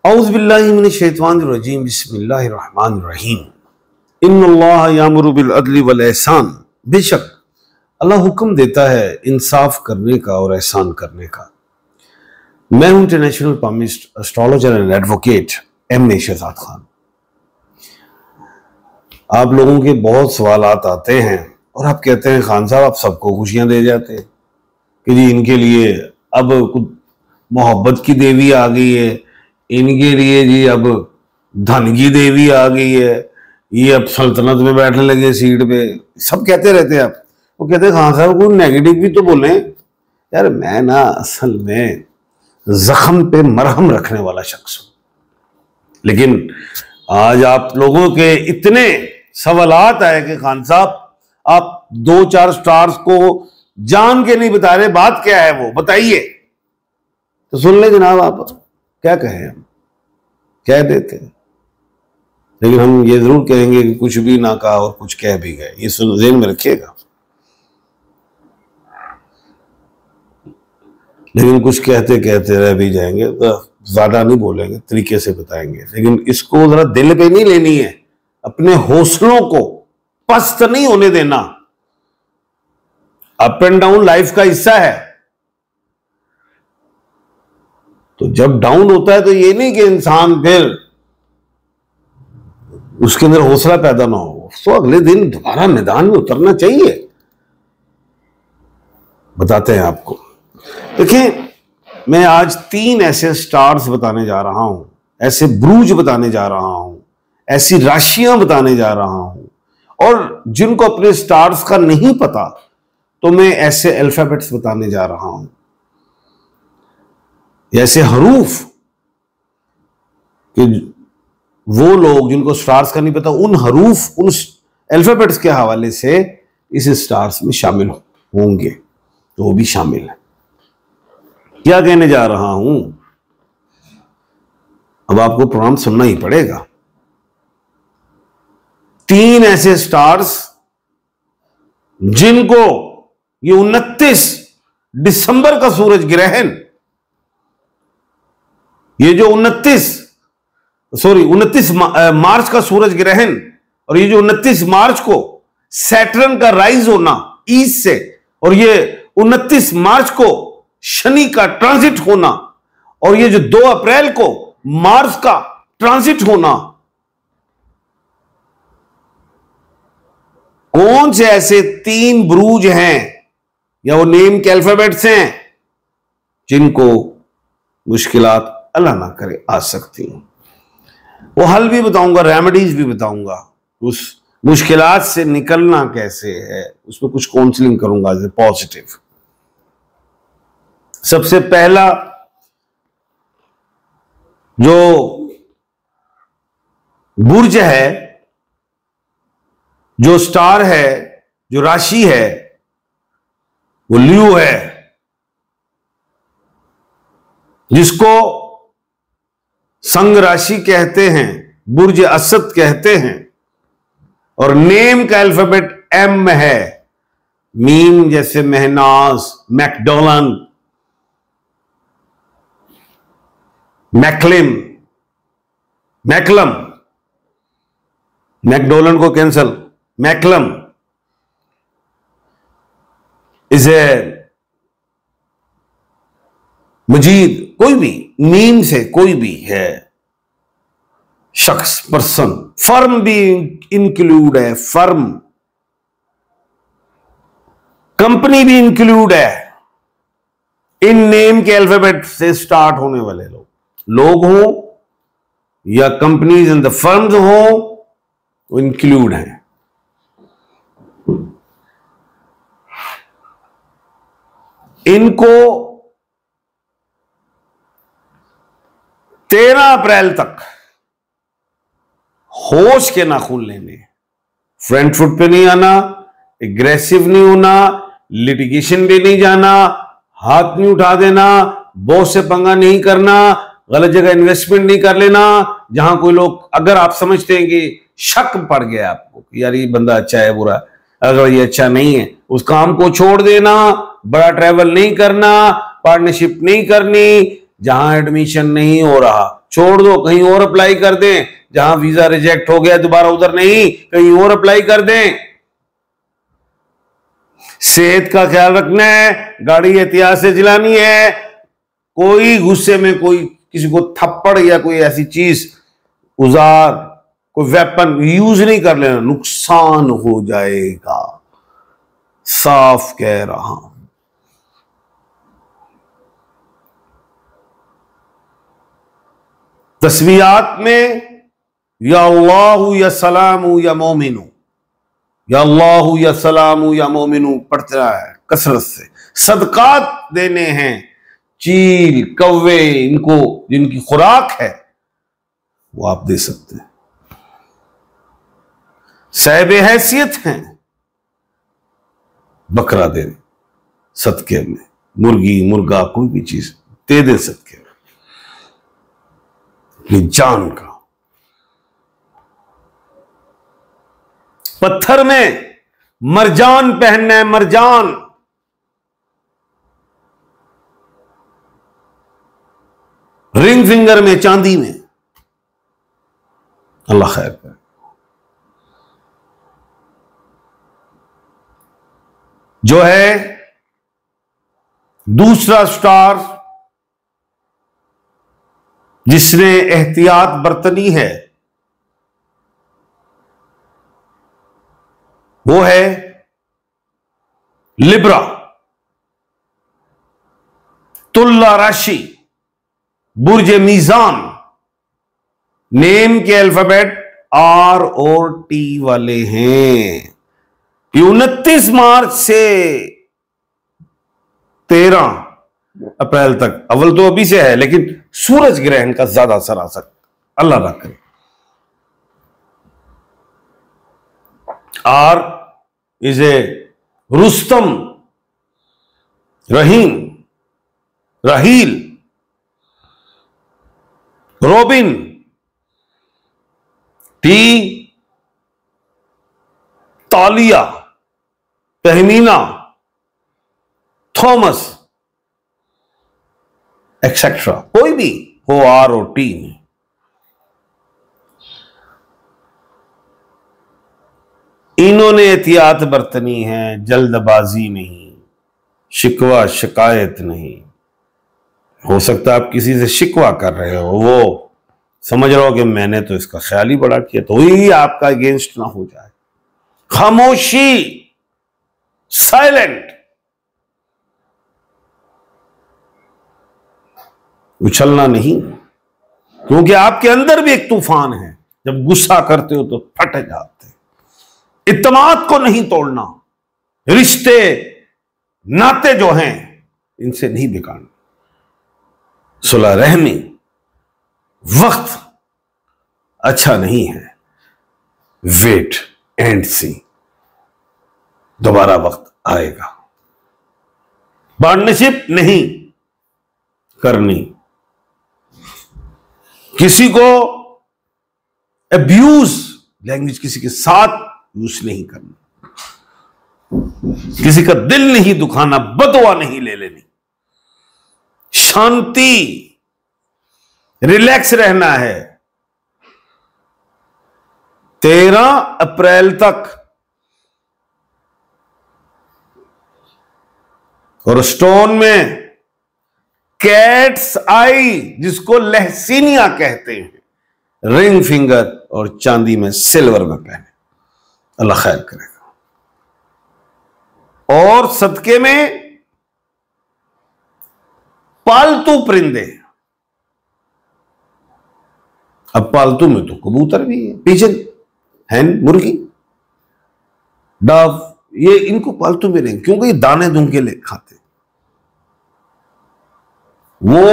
औज़ु बिल्लाहि मिनश शैतानिर रजीम बिस्मिल्लाहिर रहमानिर रहीम इन्नल्लाह यामुरु बिल अदली वल एहसान। बेशक अल्लाह हुक्म देता है इंसाफ करने का और एहसान करने का। मैं हूं international palmist astrologer and advocate M.A. Shahzad Khan. आप लोगों के बहुत सवालात आते हैं और आप कहते हैं खान साहब आप सबको खुशियां दे जाते हैं कि जी इनके लिए अब कुछ मोहब्बत की देवी आ गई है, इनके लिए जी अब धन की देवी आ गई है, ये अब सल्तनत में बैठने लगे सीट पे। सब कहते रहते हैं। आप वो कहते हैं खान साहब कोई नेगेटिव भी तो बोले। यार मैं ना असल में जख्म पे मरहम रखने वाला शख्स हूं, लेकिन आज आप लोगों के इतने सवालात आए कि खान साहब आप 2-4 स्टार्स को जान के नहीं बता रहे, बात क्या है वो बताइए। तो सुन ले जनाब, आप क्या कहें, हम कह देते हैं, लेकिन हम ये जरूर कहेंगे कि कुछ भी ना कहा और कुछ कह भी गए। ये सुन ज़हन में रखिएगा। लेकिन कुछ कहते कहते रह भी जाएंगे तो ज्यादा नहीं बोलेंगे, तरीके से बताएंगे। लेकिन इसको जरा दिल पे नहीं लेनी है, अपने हौसलों को पस्त नहीं होने देना। अप एंड डाउन लाइफ का हिस्सा है। तो जब डाउन होता है तो ये नहीं कि इंसान फिर उसके अंदर हौसला पैदा ना हो, तो अगले दिन दोबारा मैदान में उतरना चाहिए। बताते हैं आपको। देखिए, मैं आज 3 ऐसे स्टार्स बताने जा रहा हूं, ऐसे ब्रूज बताने जा रहा हूं, ऐसी राशियां बताने जा रहा हूं, और जिनको अपने स्टार्स का नहीं पता तो मैं ऐसे अल्फाबेट्स बताने जा रहा हूं, ऐसे हरूफ कि वो लोग जिनको स्टार्स का नहीं पता उन हरूफ, उन अल्फाबेट्स के हवाले से इस स्टार्स में शामिल होंगे, तो वो भी शामिल है। क्या कहने जा रहा हूं, अब आपको प्रोग्राम सुनना ही पड़ेगा। 3 ऐसे स्टार्स जिनको ये 29 दिसंबर का सूरज ग्रहण, ये जो 29 मार्च का सूरज ग्रहण और ये जो 29 मार्च को सैटर्न का राइज होना ईस्ट से, और ये 29 मार्च को शनि का ट्रांजिट होना, और ये जो 2 अप्रैल को मार्स का ट्रांजिट होना, कौन से ऐसे 3 ब्रूज हैं या वो नेम के अल्फाबेट्स हैं जिनको मुश्किलात अल्लाह ना करे आ सकती हैं। वो हल भी बताऊंगा, रेमेडीज भी बताऊंगा, उस मुश्किलात से निकलना कैसे है, उसमें कुछ काउंसलिंग करूंगा पॉजिटिव। सबसे पहला जो बुर्ज है, जो स्टार है, जो राशि है, वो लियो है, जिसको संग राशि कहते हैं, बुर्ज असद कहते हैं, और नेम का अल्फाबेट M है। मीम जैसे महनाज, मैकडोलन, मैकलिम, मैकलम, मैकडोलन को कैंसल, मैकलम इसे मजीद, कोई भी मीम से कोई भी है शख्स, पर्सन, फर्म भी इंक्लूड है, फर्म, कंपनी भी इंक्लूड है। इन नेम के अल्फाबेट से स्टार्ट होने वाले लोग हों या कंपनीज एंड द फर्म्स हों, वो इंक्लूड हैं। इनको 13 अप्रैल तक होश के नाखून लेने, फ्रंट फुट पे नहीं आना, एग्रेसिव नहीं होना, लिटिगेशन पे नहीं जाना, हाथ नहीं उठा देना, बॉस से पंगा नहीं करना, गलत जगह इन्वेस्टमेंट नहीं कर लेना। जहां कोई लोग, अगर आप समझते हैं कि शक पड़ गया आपको कि यार ये बंदा अच्छा है बुरा, अगर ये अच्छा नहीं है, उस काम को छोड़ देना, बड़ा ट्रैवल नहीं करना, पार्टनरशिप नहीं करनी, जहां एडमिशन नहीं हो रहा छोड़ दो, कहीं और अप्लाई कर दें, जहां वीजा रिजेक्ट हो गया दोबारा उधर नहीं, कहीं और अप्लाई कर दें। सेहत का ख्याल रखना है, गाड़ी एहतियात से चलानी है, कोई गुस्से में कोई किसी को थप्पड़ या कोई ऐसी चीज, औजार, कोई वेपन यूज नहीं कर लेना, नुकसान हो जाएगा, साफ कह रहा हूं। तस्बीहात में या अल्लाहु या सलामु या मोमिनु, या अल्लाहु या सलामु या मोमिनु पढ़ता है कसरत से। सदकात देने हैं, चील, कौवे, इनको जिनकी खुराक है वो आप दे सकते हैं। साहिब हैसियत हैं, बकरा दे सदके में, मुर्गी, मुर्गा, कोई भी चीज दे सदके में, अपनी जान का। पत्थर में मरजान पहनना है, मरजान, रिंग फिंगर में, चांदी में। अल्लाह खैर करे। जो है दूसरा स्टार जिसने एहतियात बरतनी है, वो है लिब्रा, तुल्ला राशि, बुर्ज मीजान, नेम के अल्फाबेट आर और टी वाले हैं। 29 मार्च से 13 अप्रैल तक, अव्वल तो अभी से है, लेकिन सूरज ग्रहण का ज्यादा असर आ सकता, अल्लाह ना करे। R is a Rustam, Rahim, Raheel, Robin, T Taliya, Tahmina, Thomas, etcetera, कोई भी हो आर और टी में। इन्होंने एहतियात बरतनी है, जल्दबाजी नहीं, शिकवा शिकायत नहीं। हो सकता है आप किसी से शिकवा कर रहे हो, वो समझ रहे हो कि मैंने तो इसका ख्याल ही बड़ा किया, तो ही आपका अगेंस्ट ना हो जाए। खामोशी, साइलेंट, उछलना नहीं, क्योंकि आपके अंदर भी एक तूफान है। जब गुस्सा करते हो तो फट जाते। इत्तेमाद को नहीं तोड़ना, रिश्ते नाते जो हैं इनसे नहीं बिगाड़ना, सुलह रहमी। वक्त अच्छा नहीं है, वेट एंड सी, दोबारा वक्त आएगा। पार्टनरशिप नहीं करनी, किसी को अब्यूज लैंग्वेज किसी के साथ यूज नहीं करना, किसी का दिल नहीं दुखाना, बदवा नहीं ले लेनी, शांति, रिलैक्स रहना है। 13 अप्रैल तक। और स्टोन में कैट्स आई, जिसको लहसीनिया कहते हैं, रिंग फिंगर और चांदी में, सिल्वर में पहने। अल्लाह खैर करेगा। और सदके में पालतू परिंदे, अब पालतू में तो कबूतर भी है, पिजन, हैन, मुर्गी, डव, ये इनको पालतू में नहीं, क्योंकि ये दाने दूं के लिए खाते, वो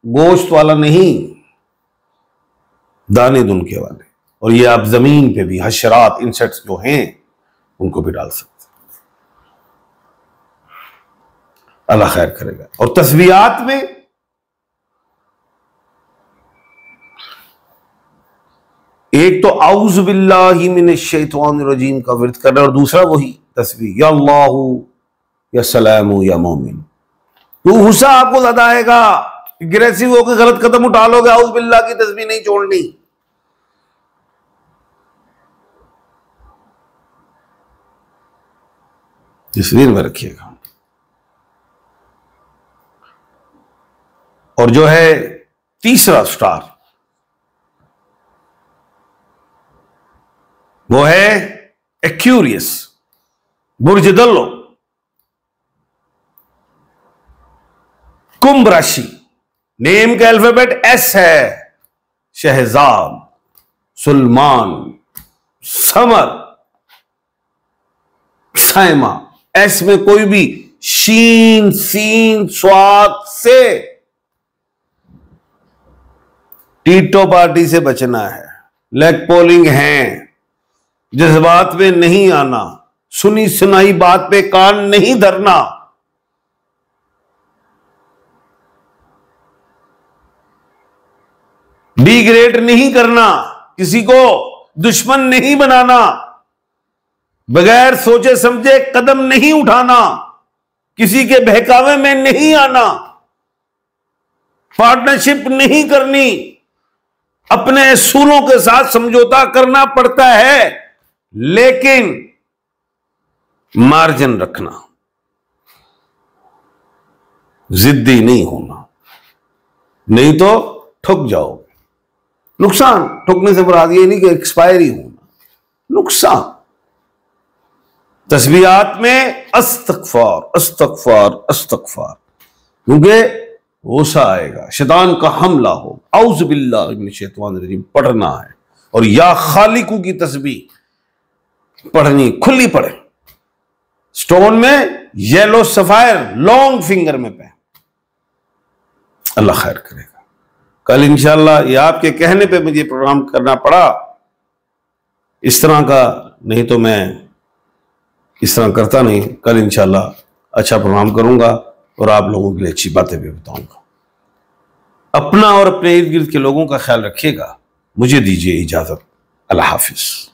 गोश्त वाला नहीं, दाने दुनके वाले। और ये आप जमीन पे भी हशरात, इंसेक्ट्स जो हैं उनको भी डाल सकते हैं। अल्लाह खैर करेगा। और तस्बीहात में एक तो औज़ु बिल्लाहि मिनश शैतानिर रजीम का विर्द करना, और दूसरा वही तस्बीह, या अल्लाहु या सलामु या मोमिन। तो गुस्सा आपको ज्यादा आएगा, एग्रेसिव होकर गलत कदम उठा लोगे, आउज़ बिल्लाह की तस्बीह नहीं छोड़नी। तस्वीर में रखिएगा। और जो है तीसरा स्टार, वो है एक्यूरियस, बुर्ज दल्लो, कुंभ राशि, नेम का अल्फाबेट एस है, शहजाद, सुलमान, समर, साइमा। एस में कोई भी शीन, सीन, स्वाद से टीटो पार्टी से बचना है। लेग पोलिंग है, जज्बात में नहीं आना, सुनी सुनाई बात पे कान नहीं धरना। डिग्रेड नहीं करना, किसी को दुश्मन नहीं बनाना, बगैर सोचे समझे कदम नहीं उठाना, किसी के बहकावे में नहीं आना, पार्टनरशिप नहीं करनी, अपने असूलों के साथ समझौता करना पड़ता है, लेकिन मार्जिन रखना, जिद्दी नहीं होना, नहीं तो ठुक जाओगे। नुकसान, ठुकने से मुराद ये नहीं कि एक्सपायरी होना, नुकसान। तस्बीहात में अस्तगफार अस्तगफार अस्तगफार, क्योंकि गुस्सा आएगा, शैतान का हमला हो, औज़ बिल्लाहि मिनश शैतानिर रजीम पढ़ना है। और या खालिकू की तस्बीह पढ़नी, खुली पढ़े, स्टोन में येलो सफायर लॉन्ग फिंगर में पहन। अल्लाह खैर करेगा। कल इंशाअल्लाह, ये आपके कहने पे मुझे प्रोग्राम करना पड़ा इस तरह का, नहीं तो मैं इस तरह करता नहीं। कल इंशाअल्लाह अच्छा प्रोग्राम करूंगा और आप लोगों के लिए अच्छी बातें भी बताऊंगा। अपना और अपने इर्द गिर्द के लोगों का ख्याल रखिएगा। मुझे दीजिए इजाजत। अल्लाह हाफिज।